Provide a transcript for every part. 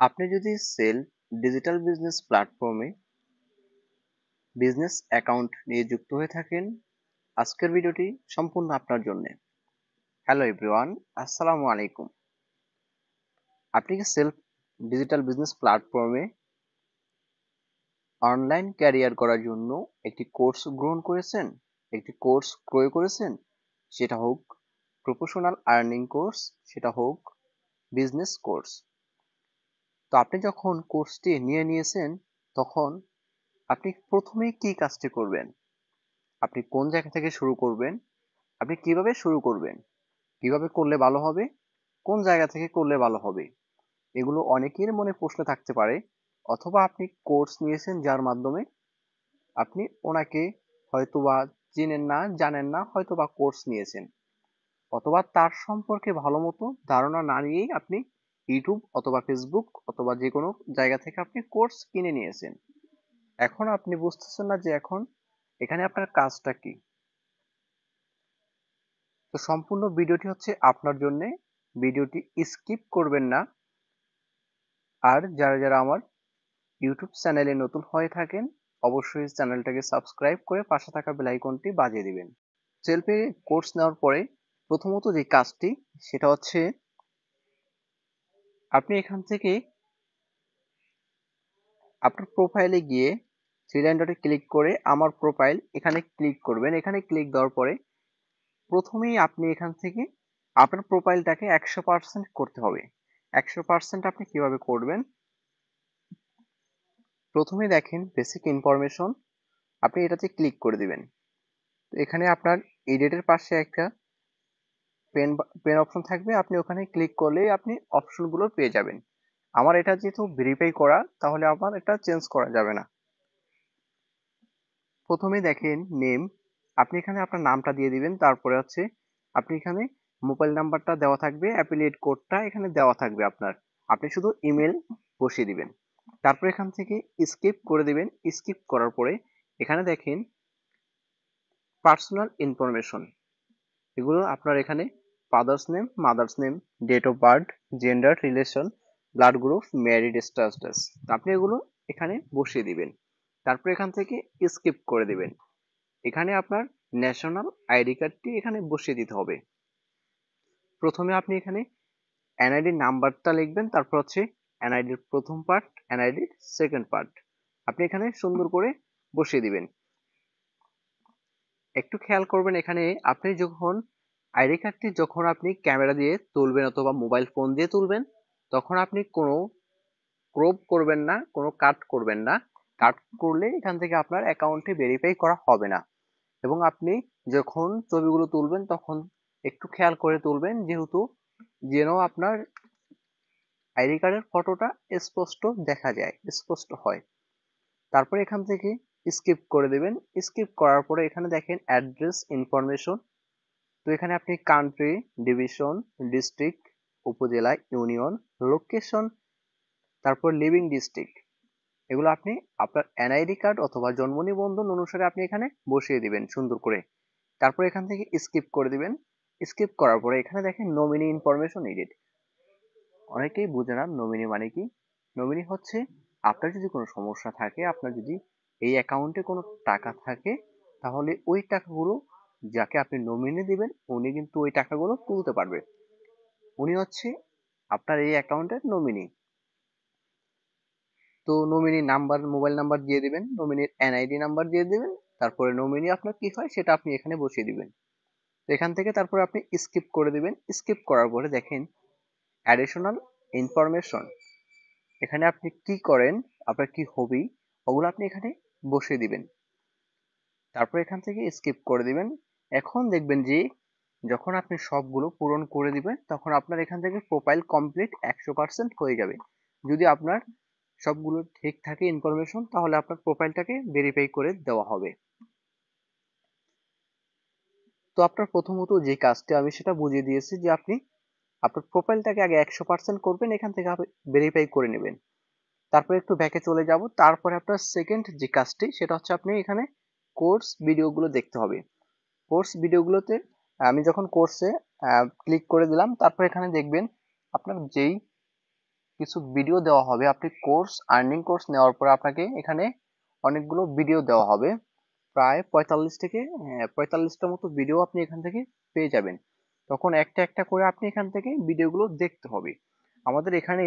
আপনি যদি self digital business প্ল্যাটফর্মে বিজনেস অ্যাকাউন্ট নিয়ে যুক্ত হয়ে থাকেন, আজকের ভিডিওটি সম্পূর্ণ আপনার জন্য। হ্যালো এভরিওয়ান, আসসালামু আলাইকুম। আপনি কি সেলফ ডিজিটাল বিজনেস প্ল্যাটফর্মে অনলাইন ক্যারিয়ার করার জন্য একটি কোর্স গ্রহণ করেছেন, একটি কোর্স ক্রয় করেছেন? সেটা হোক প্রফেশনাল আর্নিং কোর্স, সেটা হোক বিজনেস কোর্স। তো আপনি যখন কোর্সটি নিয়েছেন, তখন আপনি প্রথমেই কি কাজটি করবেন? আপনি কোন জায়গা থেকে শুরু করবেন? আপনি কিভাবে শুরু করবেন? কিভাবে করলে ভালো হবে? কোন জায়গা থেকে করলে ভালো হবে? এগুলো অনেকের মনে প্রশ্ন থাকতে পারে। অথবা আপনি কোর্স নিয়েছেন যার মাধ্যমে আপনি ওনাকে হয়তোবা চিনেন না, জানেন না, হয়তোবা কোর্স নিয়েছেন। অথবা তার সম্পর্কে ভালো মতো ধারণা না নিয়েই আপনি ইউটিউব অথবা ফেসবুক অথবা যে কোনো জায়গা থেকে আপনি কোর্স কিনে নিয়েছেন। এখন আপনি বুঝতেছেন না যে এখানে আপনার কাজটা কি। তো সম্পূর্ণ ভিডিওটি হচ্ছে আপনার জন্য, ভিডিওটি স্কিপ করবেন না। আর যারা আমার ইউটিউব চ্যানেলে নতুন হয়ে থাকেন, অবশ্যই চ্যানেলটাকে সাবস্ক্রাইব করে পাশে থাকা বেল আইকনটি বাজিয়ে দিবেন। সেলফে কোর্স নেওয়ার পরে প্রথমত যে কাজটি, সেটা হচ্ছে আপনি এখান থেকে আপনার প্রোফাইলে গিয়ে থ্রি লাইন ডটে ক্লিক করে আমার প্রোফাইল এখানে ক্লিক করবেন। এখানে ক্লিক দেওয়ার পরে প্রথমেই আপনি এখান থেকে আপনার প্রোফাইলটাকে 100% করতে হবে। 100% আপনি কিভাবে করবেন? প্রথমে দেখেন বেসিক ইনফরমেশন, আপনি এটাতে ক্লিক করে দিবেন। তো এখানে আপনার এডিটের পাশে একটা পেন অপশন থাকবে, আপনি ওখানে ক্লিক করলেই আপনি অপশনগুলো পেয়ে যাবেন। আমার এটা যেহেতু ভেরিফাই করা, তাহলে আমার এটা চেঞ্জ করা যাবে না। প্রথমে দেখেন নেম, আপনি এখানে আপনার নামটা দিয়ে দিবেন। তারপরে হচ্ছে আপনি এখানে মোবাইল নাম্বারটা দেওয়া থাকবে, অ্যাফিলিয়েট কোডটা এখানে দেওয়া থাকবে আপনার। আপনি শুধু ইমেল বসিয়ে দিবেন। তারপর এখান থেকে স্কিপ করে দিবেন। স্কিপ করার পরে এখানে দেখেন পার্সোনাল ইনফরমেশন, এগুলো আপনার এখানে father's name, mother's name, date of birth, gender, relation, blood group, married status, আপনি এগুলো এখানে বসিয়ে দিবেন। তারপর এখান থেকে স্কিপ করে দিবেন। এখানে আপনার ন্যাশনাল আইডি কার্ডটি এখানে বসিয়ে দিতে হবে। প্রথমে আপনি এখানে এনআইডি নাম্বারটা লিখবেন, তারপর হচ্ছে এনআইডির প্রথম পার্ট, এনআইডির সেকেন্ড পার্ট আপনি এখানে সুন্দর করে বসিয়ে দিবেন। একটু খেয়াল করবেন, এখানে আপনি যখন আইডি কার্ডটি যখন আপনি ক্যামেরা দিয়ে তুলবেন অথবা মোবাইল ফোন দিয়ে তুলবেন, তখন আপনি কোনো ক্রপ করবেন না, কোনো কাট করবেন না। কাট করলে এখান থেকে আপনার অ্যাকাউন্টটি ভেরিফাই করা হবে না। এবং আপনি যখন ছবিগুলো তুলবেন তখন একটু খেয়াল করে তুলবেন, যেহেতু যেন আপনার আইডি কার্ডের ফটোটা স্পষ্ট দেখা যায়, স্পষ্ট হয়। তারপরে এখান থেকে স্কিপ করে দেবেন। স্কিপ করার পরে এখানে দেখেন অ্যাড্রেস ইনফরমেশন। তো এখানে আপনি কান্ট্রি, ডিভিশন, ডিস্ট্রিক্ট, উপজেলা, ইউনিয়ন, লোকেশন, তারপর লিভিং ডিস্ট্রিক্ট, এগুলো আপনি আপনার এনআইডি কার্ড অথবা জন্ম নিবন্ধন অনুসারে আপনি এখানে বসিয়ে দিবেন সুন্দর করে। তারপর এখান থেকে স্কিপ করে দিবেন। স্কিপ করার পরে এখানে দেখেন নমিনি ইনফরমেশন এডিট। অনেকেই বুঝে না নমিনি মানে কি। নমিনি হচ্ছে আপনার যদি কোনো সমস্যা থাকে, আপনার যদি এই অ্যাকাউন্টে কোনো টাকা থাকে, তাহলে ওই টাকাগুলো যাকে আপনি নমিনি দিবেন উনি কিন্তু ওই টাকাগুলো তুলতে পারবে। উনি হচ্ছে আপনার এই অ্যাকাউন্টের নমিনি। তো নমিনির নাম্বার, মোবাইল নাম্বার দিয়ে দিবেন, নমিনির এনআইডি নাম্বার দিয়ে দিবেন। তারপরে নমিনি আপনার কি হয় সেটা আপনি এখানে বসিয়ে দিবেন। তো এখান থেকে তারপরে আপনি স্কিপ করে দিবেন। স্কিপ করার পরে দেখেন অ্যাডিশনাল ইনফরমেশন, এখানে আপনি কি করেন, আপনার কি হবি, ওগুলো আপনি এখানে বসিয়ে দিবেন। তারপর এখান থেকে স্কিপ করে দিবেন। এখন দেখবেন যে যখন আপনি সবগুলো পূরণ করে দিবেন, তখন আপনার এখান থেকে প্রোফাইল কমপ্লিট 100% হয়ে যাবে। যদি আপনার সবগুলো ঠিক থাকে ইনফরমেশন, তাহলে আপনার প্রোফাইলটাকে ভেরিফাই করে দেওয়া হবে। তো আপনার প্রথমত যে কাজটা আমি সেটা বুঝিয়ে দিয়েছি, যে আপনি আপনার প্রোফাইলটাকে আগে 100% করবেন, এখান থেকে ভেরিফাই করে নেবেন। তারপরে একটু ব্যাকে চলে যাব। তারপরে আপনার সেকেন্ড যে কাজটি, সেটা হচ্ছে আপনি এখানে কোর্স ভিডিওগুলো দেখতে হবে। কোর্স ভিডিওগুলোতে আমি যখন কোর্সে ক্লিক করে দিলাম, তারপর এখানে দেখবেন আপনার যেই কিছু ভিডিও দেওয়া হবে। আপনি আর্নিং কোর্স নেওয়ার পরে আপনাকে এখানে অনেকগুলো ভিডিও দেওয়া হবে, প্রায় 45টা মতো ভিডিও আপনি এখান থেকে পেয়ে যাবেন। তখন একটা একটা করে আপনি এখান থেকে ভিডিওগুলো দেখতে হবে। আমাদের এখানে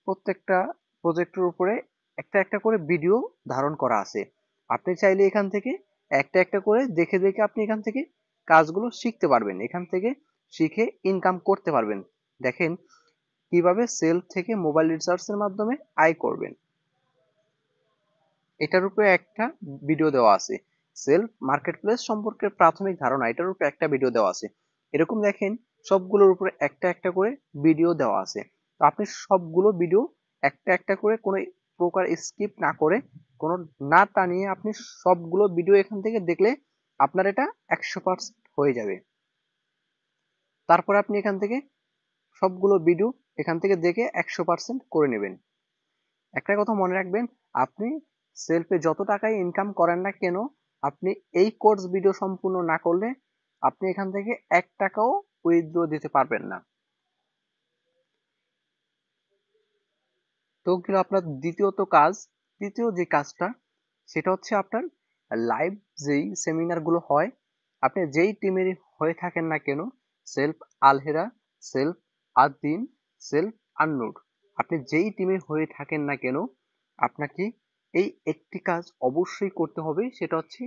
প্রত্যেকটা প্রজেক্টের উপরে একটা একটা করে ভিডিও ধারণ করা আছে। আপনি চাইলে এখান থেকে একটা একটা করে দেখে দেখে আপনি এখান থেকে কাজগুলো শিখতে পারবেন, এখান থেকে শিখে ইনকাম করতে পারবেন। দেখেন কিভাবে সেলফ থেকে মোবাইল রিসার্চের মাধ্যমে আয় করবেন, এটার উপরে একটা ভিডিও দেওয়া আছে। সেলফ মার্কেটপ্লেস সম্পর্কে প্রাথমিক ধারণা, এটার উপরে একটা ভিডিও দেওয়া আছে। এরকম দেখেন সবগুলোর উপরে একটা একটা করে ভিডিও দেওয়া আছে। তো আপনি সবগুলো ভিডিও একটা একটা করে কোনো প্রকার স্কিপ না করে, কোনো না টানিয়ে আপনি সবগুলো ভিডিও এখান থেকে দেখলে আপনার এটা 100% হয়ে যাবে। তারপরে আপনি এখান থেকে সবগুলো ভিডিও এখান থেকে দেখে 100% করে নেবেন। একটা কথা মনে রাখবেন, আপনি সেলফে যত টাকাই ইনকাম করেন না কেন, আপনি এই কোর্স ভিডিও সম্পূর্ণ না করলে আপনি এখান থেকে 1 টাকাও উইথড্র দিতে পারবেন না। তো গেল আপনার দ্বিতীয় যে কাজটা, সেটা হচ্ছে আপনার লাইভ যেই সেমিনারগুলো হয়, আপনি যেই টিমের হয়ে থাকেন না কেন, সেলফ আলহেরা, সেলফ আদ্দিন, সেলফ আন্নুর, আপনি যেই টিমে হয়ে থাকেন না কেন, আপনাকে এই একটি কাজ অবশ্যই করতে হবে, সেটা হচ্ছে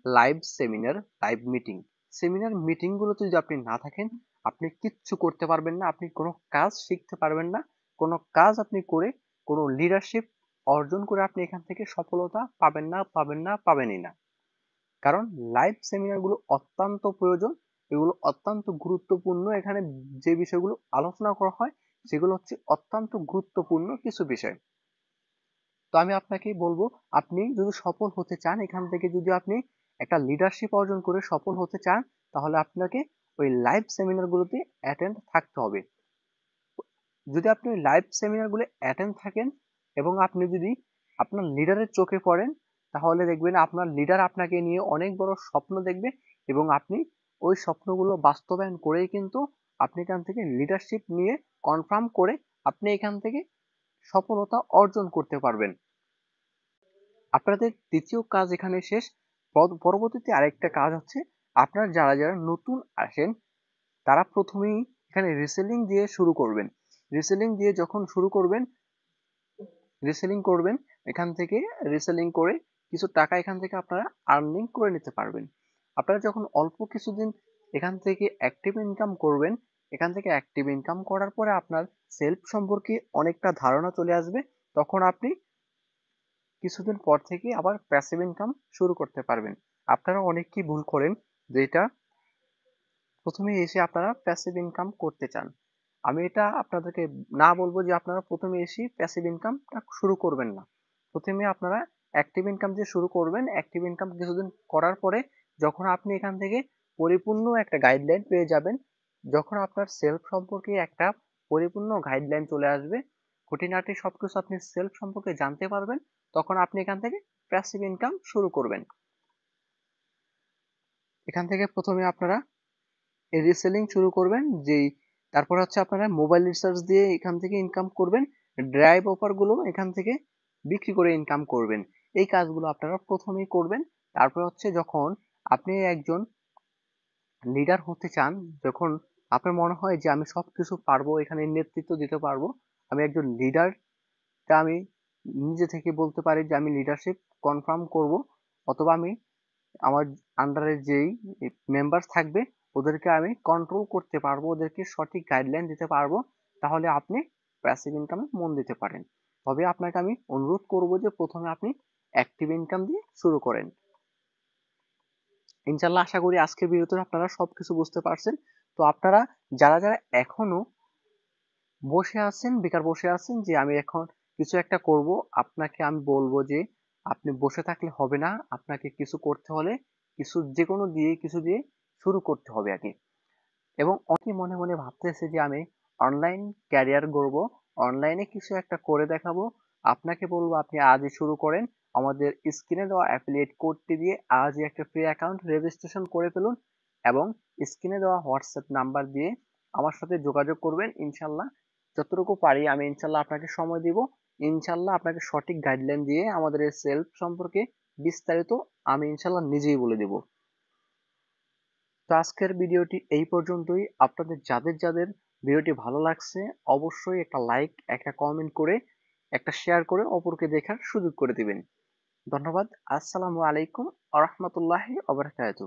live seminar, live meeting. Seminar meeting গুলোতে যদি আপনি না থাকেন, আপনি কিচ্ছু করতে পারবেন না, আপনি কোনো কাজ শিখতে পারবেন না, কোনো কাজ আপনি করে কোনো লিডারশিপ অর্জন করে আপনি এখান থেকে সফলতা পাবেনই না। কারণ লাইভ সেমিনার গুলো অত্যন্ত প্রয়োজন, এগুলো অত্যন্ত গুরুত্বপূর্ণ। এখানে যে বিষয়গুলো আলোচনা করা হয় সেগুলো হচ্ছে অত্যন্ত গুরুত্বপূর্ণ কিছু বিষয়। তো আমি আপনাকে বলবো, আপনি যদি সফল হতে চান, এখান থেকে যদি আপনি একটা লিডারশিপ অর্জন করে সফল হতে চান, তাহলে আপনাকে ওই লাইভ সেমিনার গুলোতে অ্যাটেন্ড থাকতে হবে। যদি আপনি লাইভ সেমিনার গুলো অ্যাটেন্ড থাকেন এবং আপনি যদি আপনার লিডারের চোখে পড়েন, তাহলে দেখবেন আপনার লিডার আপনাকে নিয়ে অনেক বড় স্বপ্ন দেখবে এবং আপনি ওই স্বপ্নগুলো বাস্তবায়ন করেই কিন্তু আপনি এখান থেকে লিডারশিপ নিয়ে কনফার্ম করে আপনি এখান থেকে সফলতা অর্জন করতে পারবেন। আপনাদের দ্বিতীয় কাজ এখানে শেষ। পরবর্তীতে আরেকটা কাজ হচ্ছে, আপনার যারা যারা নতুন আসেন তারা প্রথমেই এখানে রিসেলিং দিয়ে শুরু করবেন। রিসেলিং দিয়ে যখন শুরু করবেন, রিসেলিং করবেন, এখান থেকে রিসেলিং করে কিছু টাকা এখান থেকে আপনারা আর্নিং করে নিতে পারবেন। আপনারা যখন অল্প কিছুদিন এখান থেকে অ্যাক্টিভ ইনকাম করবেন, এখান থেকে অ্যাক্টিভ ইনকাম করার পরে আপনার সেলফ সম্পর্কে অনেকটা ধারণা চলে আসবে, তখন আপনি কিছুদিন পর থেকে আবার প্যাসিভ ইনকাম শুরু করতে পারবেন। আপনারা অনেকেই ভুল করেন, যেটা প্রথমে এসে আপনারা প্যাসিভ ইনকাম করতে চান। আমি এটা আপনাদেরকে না বলবো যে আপনারা প্রথমে এসে প্যাসিভ ইনকামটা শুরু করবেন না। প্রথমে আপনারা অ্যাক্টিভ ইনকাম দিয়ে শুরু করবেন। অ্যাক্টিভ ইনকাম কিছুদিন করার পরে যখন আপনি এখান থেকে পরিপূর্ণ একটা গাইডলাইন পেয়ে যাবেন, যখন আপনার সেলফ সম্পর্কে একটা পরিপূর্ণ গাইডলাইন চলে আসবে, খুঁটিনাটি সবকিছু আপনি সেলফ সম্পর্কে জানতে পারবেন, তখন আপনি এখান থেকে প্যাসিভ ইনকাম শুরু করবেন। এখান থেকে প্রথমে আপনারা রিসেলিং শুরু করবেন, তারপর হচ্ছে আপনারা মোবাইল রিসার্চ দিয়ে এখান থেকে ইনকাম করবেন। ড্রাইভ অফার গুলো এখান থেকে বিক্রি করে ইনকাম করবেন। এই কাজগুলো আপনারা প্রথমেই করবেন। তারপর হচ্ছে যখন আপনি একজন লিডার হতে চান, যখন আপনার মনে হয় যে আমি সবকিছু পারবো, এখানে নেতৃত্ব দিতে পারবো, আমি একজন লিডার, তা আমি নিজে থেকে বলতে পারি যে আমি লিডারশিপ কনফার্ম করব, অথবা আমি আমার আন্ডারে যেই মেম্বার থাকবে ওদেরকে আমি কন্ট্রোল করতে পারবো, ওদেরকে সঠিক গাইডলাইন দিতে পারবো, তাহলে আপনি প্যাসিভ ইনকামে মন দিতে পারেন। তবে আপনাকে আমি অনুরোধ করব যে প্রথমে আপনি অ্যাক্টিভ ইনকাম দিয়ে শুরু করেন। ইনশাল্লাহ আশা করি আজকের ভিডিওতে আপনারা সবকিছু বুঝতে পারছেন। তো আপনারা যারা যারা এখনো বেকার বসে আছেন যে আমি এখন কিছু একটা করব, আপনাকে আমি বলবো যে আপনি বসে থাকলে হবে না, আপনাকে কিছু করতে হলে কিছু দিয়ে শুরু করতে হবে আগে। এবং অনেকে মনে মনে ভাবতেছে যে আমি অনলাইন ক্যারিয়ার গড়বো, অনলাইনে কিছু একটা করে দেখাবো। আপনাকে বলবো আপনি আজই শুরু করেন। আমাদের স্ক্রিনে দেওয়া অ্যাফিলিয়েট কোডটি দিয়ে আজই একটা ফ্রি অ্যাকাউন্ট রেজিস্ট্রেশন করে ফেলুন এবং স্ক্রিনে দেওয়া হোয়াটসঅ্যাপ নাম্বার দিয়ে আমার সাথে যোগাযোগ করবেন। ইনশাল্লাহ যতটুকু পারি আমি ইনশাল্লাহ আপনাকে সময় দিব। ইনশাল্লাহ আপনাকে সঠিক গাইডলাইন দিয়ে আমাদের এই সেলফ সম্পর্কে বিস্তারিত আমি ইনশাল্লাহ নিজেই বলে দেব। তো আজকের ভিডিওটি এই পর্যন্তই। আপনাদের যাদের যাদের ভিডিওটি ভালো লাগছে অবশ্যই একটা লাইক, একটা কমেন্ট করে, একটা শেয়ার করে অপরকে দেখার সুযোগ করে দিবেন। ধন্যবাদ। আসসালামু আলাইকুম আ রহমতুল্লাহি ওয়া বারাকাতুহু।